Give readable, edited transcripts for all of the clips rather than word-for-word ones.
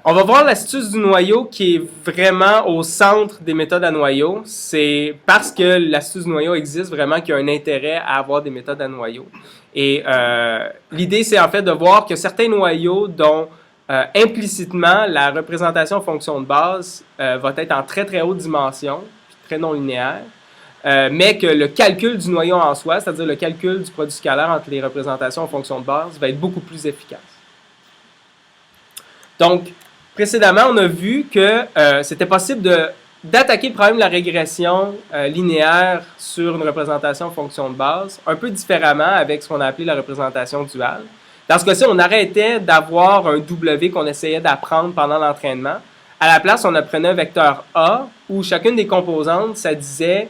On va voir l'astuce du noyau qui est vraiment au centre des méthodes à noyau. C'est parce que l'astuce du noyau existe vraiment qu'il y a un intérêt à avoir des méthodes à noyau. Et l'idée, c'est en fait de voir que certains noyaux dont implicitement la représentation en fonction de base va être en très très haute dimension, très non linéaire, mais que le calcul du noyau en soi, c'est-à-dire le calcul du produit scalaire entre les représentations en fonction de base, va être beaucoup plus efficace. Donc, précédemment, on a vu que c'était possible d'attaquer le problème de la régression linéaire sur une représentation en fonction de base, un peu différemment avec ce qu'on a appelé la représentation duale. Dans ce cas-ci, on arrêtait d'avoir un W qu'on essayait d'apprendre pendant l'entraînement. À la place, on apprenait un vecteur A où chacune des composantes, ça disait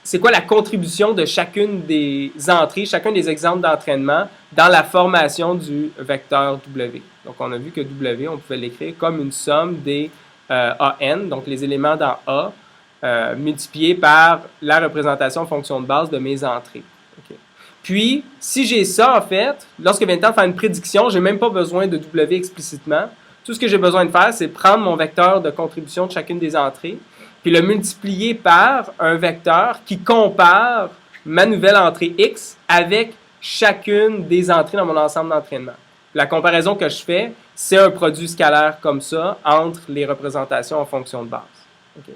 c'est quoi la contribution de chacune des entrées, chacun des exemples d'entraînement dans la formation du vecteur W. Donc, on a vu que W, on pouvait l'écrire comme une somme des AN, donc les éléments dans A, multipliés par la représentation en fonction de base de mes entrées. Okay. Puis, si j'ai ça, en fait, lorsque vient le temps de faire une prédiction, je n'ai même pas besoin de W explicitement. Tout ce que j'ai besoin de faire, c'est prendre mon vecteur de contribution de chacune des entrées, puis le multiplier par un vecteur qui compare ma nouvelle entrée X avec chacune des entrées dans mon ensemble d'entraînement. La comparaison que je fais, c'est un produit scalaire comme ça entre les représentations en fonction de base. Okay.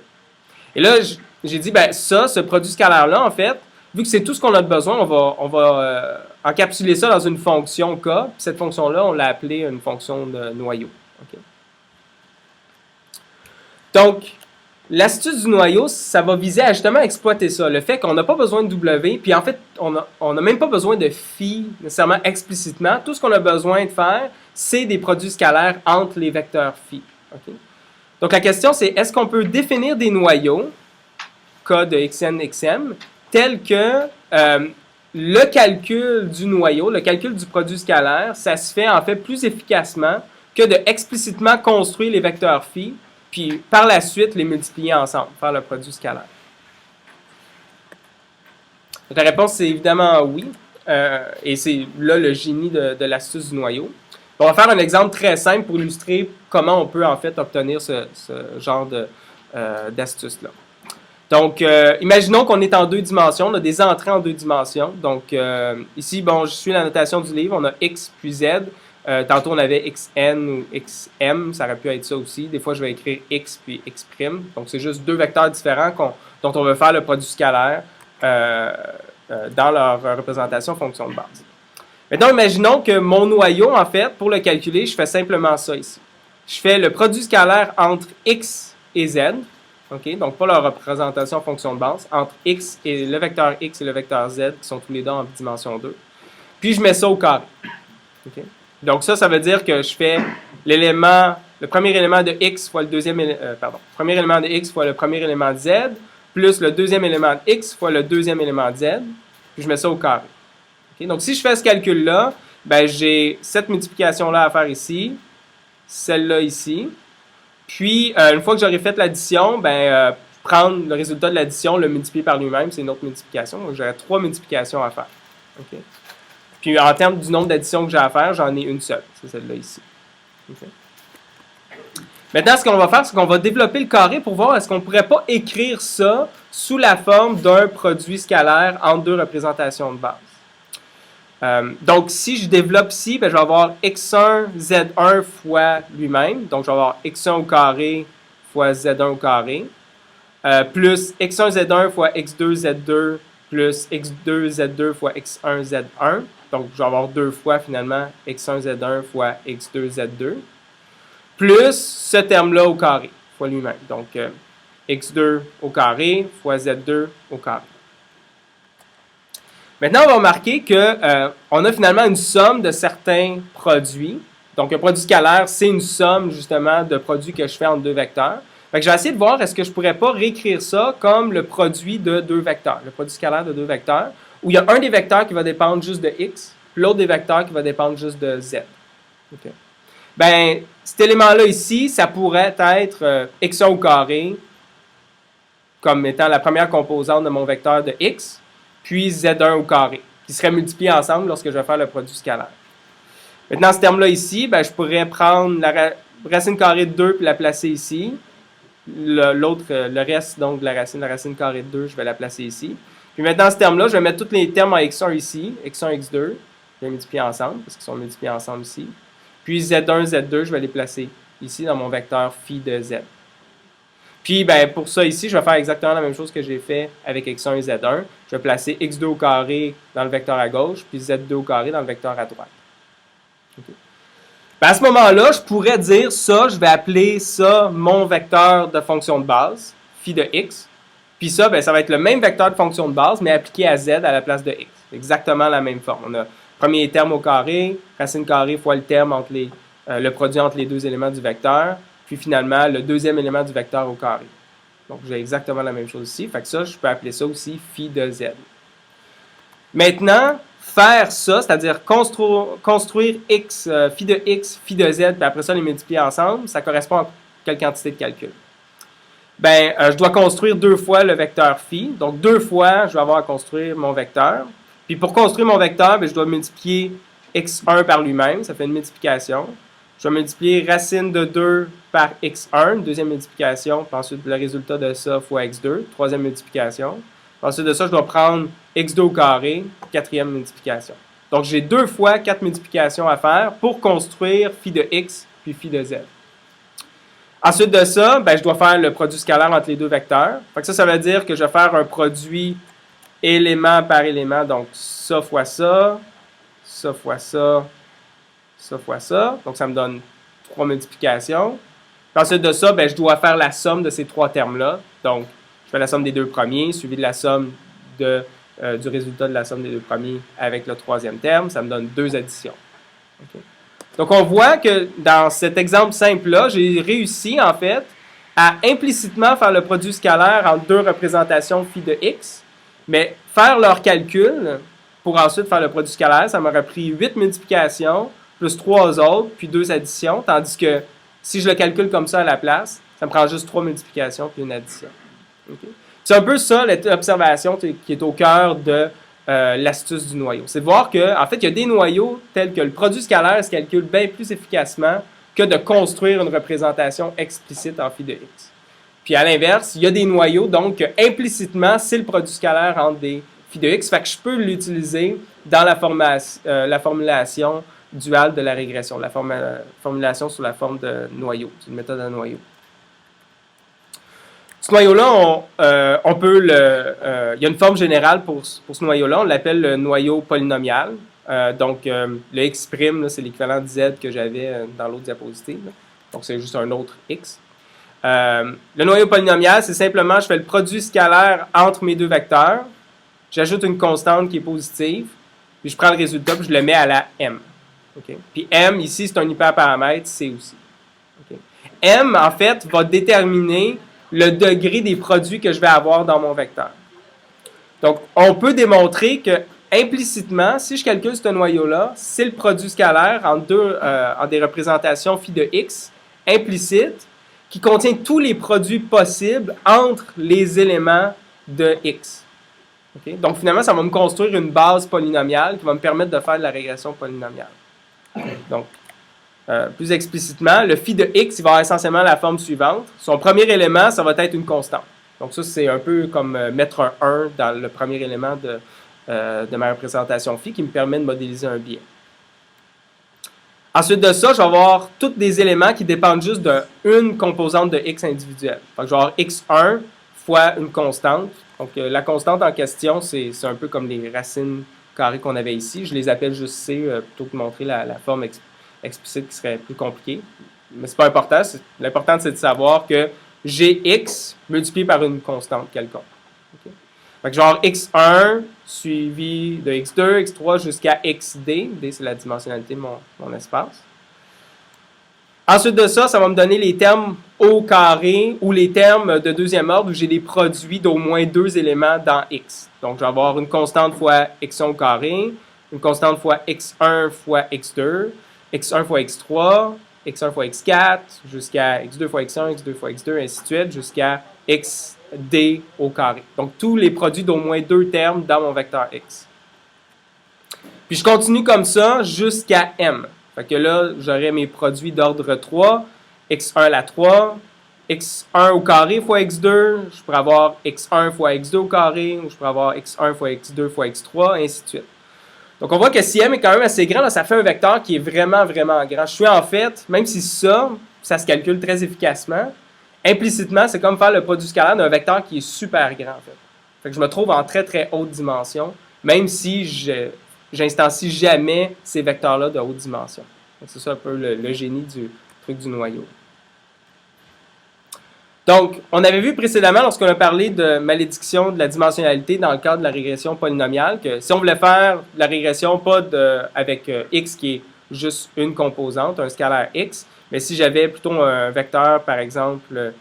Et là, j'ai dit, ben ça, ce produit scalaire-là, en fait, vu que c'est tout ce qu'on a besoin, on va encapsuler ça dans une fonction K. Puis cette fonction-là, on l'a appelée une fonction de noyau. Okay. Donc, l'astuce du noyau, ça va viser à justement exploiter ça. Le fait qu'on n'a pas besoin de W, puis en fait, on n'a même pas besoin de phi nécessairement explicitement. Tout ce qu'on a besoin de faire, c'est des produits scalaires entre les vecteurs phi. Okay? Donc la question, c'est est-ce qu'on peut définir des noyaux, K de xn, xm, tels que le calcul du noyau, le calcul du produit scalaire, ça se fait en fait plus efficacement que de explicitement construire les vecteurs phi, puis par la suite les multiplier ensemble, faire le produit scalaire. Donc, la réponse, c'est évidemment oui. Et c'est là le génie de l'astuce du noyau. On va faire un exemple très simple pour illustrer comment on peut en fait obtenir ce genre d'astuce-là. Donc, imaginons qu'on est en deux dimensions, on a des entrées en deux dimensions. Donc, ici, bon, je suis la notation du livre, on a x puis z. Tantôt, on avait xn ou xm, ça aurait pu être ça aussi. Des fois, je vais écrire x puis x'. Donc, c'est juste deux vecteurs différents dont on veut faire le produit scalaire dans leur représentation fonction de base. Maintenant, imaginons que mon noyau, en fait, pour le calculer, je fais simplement ça ici. Je fais le produit scalaire entre x et z. Okay? Donc, pas leur représentation fonction de base, entre x et le vecteur x et le vecteur z, qui sont tous les deux en dimension 2. Puis, je mets ça au carré. Okay? Donc, ça veut dire que je fais le premier élément de x fois le deuxième premier élément de x fois le premier élément de z, plus le deuxième élément de x fois le deuxième élément de z, puis je mets ça au carré. Okay? Donc, si je fais ce calcul-là, ben, j'ai cette multiplication-là à faire ici, celle-là ici. Puis, une fois que j'aurai fait l'addition, ben, prendre le résultat de l'addition, le multiplier par lui-même, c'est une autre multiplication. Donc, j'aurai 3 multiplications à faire. Okay? Puis, en termes du nombre d'additions que j'ai à faire, j'en ai une seule. C'est celle-là ici. Okay? Maintenant, ce qu'on va faire, c'est qu'on va développer le carré pour voir est-ce qu'on ne pourrait pas écrire ça sous la forme d'un produit scalaire entre deux représentations de base. Donc, si je développe ici, ben, je vais avoir x1, z1 fois lui-même. Donc, je vais avoir x1 au carré fois z1 au carré. Plus x1, z1 fois x2, z2 plus x2, z2 fois x1, z1. Donc, je vais avoir deux fois finalement x1, z1 fois x2, z2. Plus ce terme-là au carré fois lui-même. Donc, x2 au carré fois z2 au carré. Maintenant, on va remarquer qu'on a finalement une somme de certains produits. Donc, un produit scalaire, c'est une somme justement de produits que je fais entre deux vecteurs. Fait que je vais essayer de voir est-ce que je ne pourrais pas réécrire ça comme le produit de deux vecteurs, le produit scalaire de deux vecteurs, où il y a un des vecteurs qui va dépendre juste de x, l'autre des vecteurs qui va dépendre juste de z. Okay. Ben, cet élément-là ici, ça pourrait être x1 au carré comme étant la première composante de mon vecteur de x, puis z1 au carré, qui seraient multipliés ensemble lorsque je vais faire le produit scalaire. Maintenant, ce terme-là ici, ben, je pourrais prendre racine carrée de 2 puis la placer ici. Le reste donc de la racine carrée de 2, je vais la placer ici. Puis maintenant, ce terme-là, je vais mettre tous les termes en x1 ici, x1, x2, je vais les multiplier ensemble, parce qu'ils sont multipliés ensemble ici. Puis z1, z2, je vais les placer ici dans mon vecteur phi de z. Puis, ben, pour ça ici, je vais faire exactement la même chose que j'ai fait avec x1 et z1. Je vais placer x2 au carré dans le vecteur à gauche, puis z2 au carré dans le vecteur à droite. Okay. Ben, à ce moment-là, je pourrais dire ça, je vais appeler ça mon vecteur de fonction de base, phi de x. Puis ça, ben, ça va être le même vecteur de fonction de base, mais appliqué à z à la place de x. Exactement la même forme. On a premier terme au carré, racine carrée fois le terme entre le produit entre les deux éléments du vecteur, puis finalement le deuxième élément du vecteur au carré. Donc j'ai exactement la même chose ici. Fait que ça, je peux appeler ça aussi phi de z. Maintenant, faire ça, c'est-à-dire construire x, phi de x, phi de z, puis après ça les multiplier ensemble, ça correspond à quelle quantité de calcul? Ben, je dois construire 2 fois le vecteur phi. Donc, 2 fois, je vais avoir à construire mon vecteur. Puis, pour construire mon vecteur, ben, je dois multiplier x1 par lui-même. Ça fait une multiplication. Je vais multiplier racine de 2 par x1, deuxième multiplication. Puis ensuite, le résultat de ça fois x2, troisième multiplication. Ensuite de ça, je dois prendre x2 au carré, quatrième multiplication. Donc, j'ai 2 fois 4 multiplications à faire pour construire phi de x puis phi de z. Ensuite de ça, ben, je dois faire le produit scalaire entre les deux vecteurs. Fait que ça veut dire que je vais faire un produit élément par élément. Donc, ça fois ça, ça fois ça, ça fois ça. Donc, ça me donne 3 multiplications. Puis ensuite de ça, ben, je dois faire la somme de ces 3 termes-là. Donc, je fais la somme des 2 premiers, suivi de la somme du résultat de la somme des 2 premiers avec le 3e terme. Ça me donne 2 additions. Okay. Donc, on voit que dans cet exemple simple-là, j'ai réussi, en fait, à implicitement faire le produit scalaire entre 2 représentations phi de x, mais faire leur calcul pour ensuite faire le produit scalaire, ça m'aurait pris 8 multiplications, plus 3 autres, puis 2 additions, tandis que si je le calcule comme ça à la place, ça me prend juste 3 multiplications, puis une addition. Okay? C'est un peu ça l'observation qui est au cœur de l'astuce du noyau. C'est de voir qu'en fait, il y a des noyaux tels que le produit scalaire se calcule bien plus efficacement que de construire une représentation explicite en phi de x. Puis à l'inverse, il y a des noyaux, donc implicitement, c'est le produit scalaire entre des phi de x, fait que je peux l'utiliser dans la formulation duale de la régression, la formulation sous la forme de noyau, d'une méthode à noyau. Ce noyau-là, il y a une forme générale pour ce noyau-là, on l'appelle le noyau polynomial. Le x', c'est l'équivalent de z que j'avais dans l'autre diapositive. Donc, c'est juste un autre x. Le noyau polynomial, c'est simplement, je fais le produit scalaire entre mes deux vecteurs, j'ajoute une constante qui est positive, puis je prends le résultat, puis je le mets à la m. Okay? Puis m, ici, c'est un hyperparamètre, c aussi. Okay? M, en fait, va déterminer le degré des produits que je vais avoir dans mon vecteur. Donc, on peut démontrer que implicitement, si je calcule ce noyau-là, c'est le produit scalaire en des représentations phi de x implicite qui contient tous les produits possibles entre les éléments de x. Okay? Donc, finalement, ça va me construire une base polynomiale qui va me permettre de faire de la régression polynomiale. Donc, plus explicitement, le phi de x, il va avoir essentiellement la forme suivante. Son premier élément, ça va être une constante. Donc ça, c'est un peu comme mettre un 1 dans le premier élément de ma représentation phi qui me permet de modéliser un biais. Ensuite de ça, je vais avoir tous des éléments qui dépendent juste d'une composante de x individuelle. Donc, je vais avoir x1 fois une constante. Donc, la constante en question, c'est un peu comme les racines carrées qu'on avait ici. Je les appelle juste c plutôt que de montrer la forme explicite qui serait plus compliquée. Mais c'est pas important. L'important, c'est de savoir que j'ai x multiplié par une constante quelconque. Okay? Fait que genre x1 suivi de x2, x3 jusqu'à xd. D, c'est la dimensionnalité de mon espace. Ensuite de ça, ça va me donner les termes au carré ou les termes de deuxième ordre où j'ai des produits d'au moins 2 éléments dans x. Donc, je vais avoir une constante fois x1 au carré, une constante fois x1 fois x2, x1 fois x3, x1 fois x4, jusqu'à x2 fois x1, x2 fois x2, ainsi de suite, jusqu'à xd au carré. Donc, tous les produits d'au moins 2 termes dans mon vecteur x. Puis, je continue comme ça jusqu'à m. Fait que là, j'aurai mes produits d'ordre 3 x1 à la 3, x1 au carré fois x2, je pourrais avoir x1 fois x2 au carré, ou je pourrais avoir x1 fois x2 fois x3, et ainsi de suite. Donc, on voit que si m est quand même assez grand, là, ça fait un vecteur qui est vraiment, vraiment grand. Je suis en fait, même si ça se calcule très efficacement, implicitement, c'est comme faire le produit scalaire d'un vecteur qui est super grand, en fait. Fait que je me trouve en très, très haute dimension, même si j'instancie jamais ces vecteurs-là de haute dimension. C'est ça un peu le génie du truc du noyau. Donc, on avait vu précédemment, lorsqu'on a parlé de malédiction de la dimensionnalité dans le cadre de la régression polynomiale, que si on voulait faire la régression pas avec x qui est juste une composante, un scalaire x, mais si j'avais plutôt un vecteur, par exemple,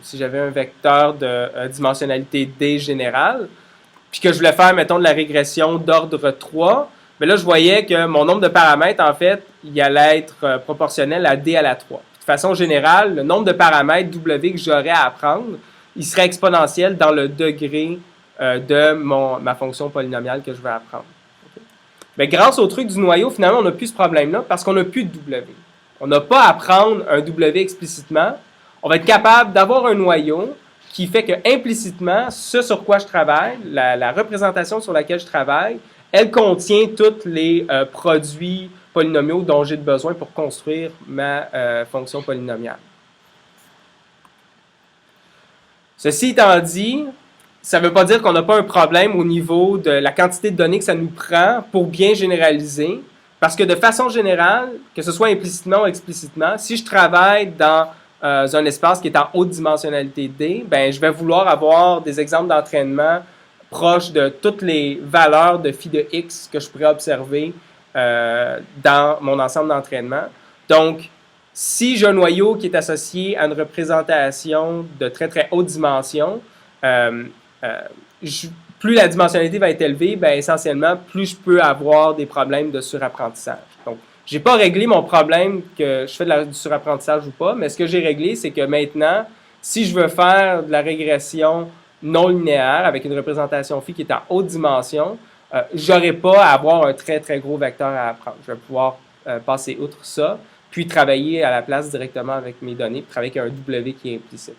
si j'avais un vecteur de dimensionnalité d générale, puis que je voulais faire, mettons, de la régression d'ordre 3, mais là, je voyais que mon nombre de paramètres, en fait, il allait être proportionnel à d à la 3. De façon générale, le nombre de paramètres W que j'aurais à apprendre, il serait exponentiel dans le degré de ma fonction polynomiale que je vais apprendre. Okay. Mais grâce au truc du noyau, finalement, on n'a plus ce problème-là parce qu'on n'a plus de W. On n'a pas à prendre un W explicitement. On va être capable d'avoir un noyau qui fait que implicitement, ce sur quoi je travaille, la représentation sur laquelle je travaille, elle contient tous les produits polynomiaux dont j'ai besoin pour construire ma fonction polynomiale. Ceci étant dit, ça ne veut pas dire qu'on n'a pas un problème au niveau de la quantité de données que ça nous prend pour bien généraliser, parce que de façon générale, que ce soit implicitement ou explicitement, si je travaille dans un espace qui est en haute dimensionnalité D, ben, je vais vouloir avoir des exemples d'entraînement proches de toutes les valeurs de phi de x que je pourrais observer dans mon ensemble d'entraînement. Donc, si j'ai un noyau qui est associé à une représentation de très, très haute dimension, plus la dimensionnalité va être élevée, ben, essentiellement, plus je peux avoir des problèmes de surapprentissage. Donc, je n'ai pas réglé mon problème que je fais du surapprentissage ou pas, mais ce que j'ai réglé, c'est que maintenant, si je veux faire de la régression non linéaire avec une représentation phi qui est en haute dimension, je n'aurai pas à avoir un très, très gros vecteur à apprendre. Je vais pouvoir passer outre ça, puis travailler à la place directement avec mes données, puis travailler avec un W qui est implicite.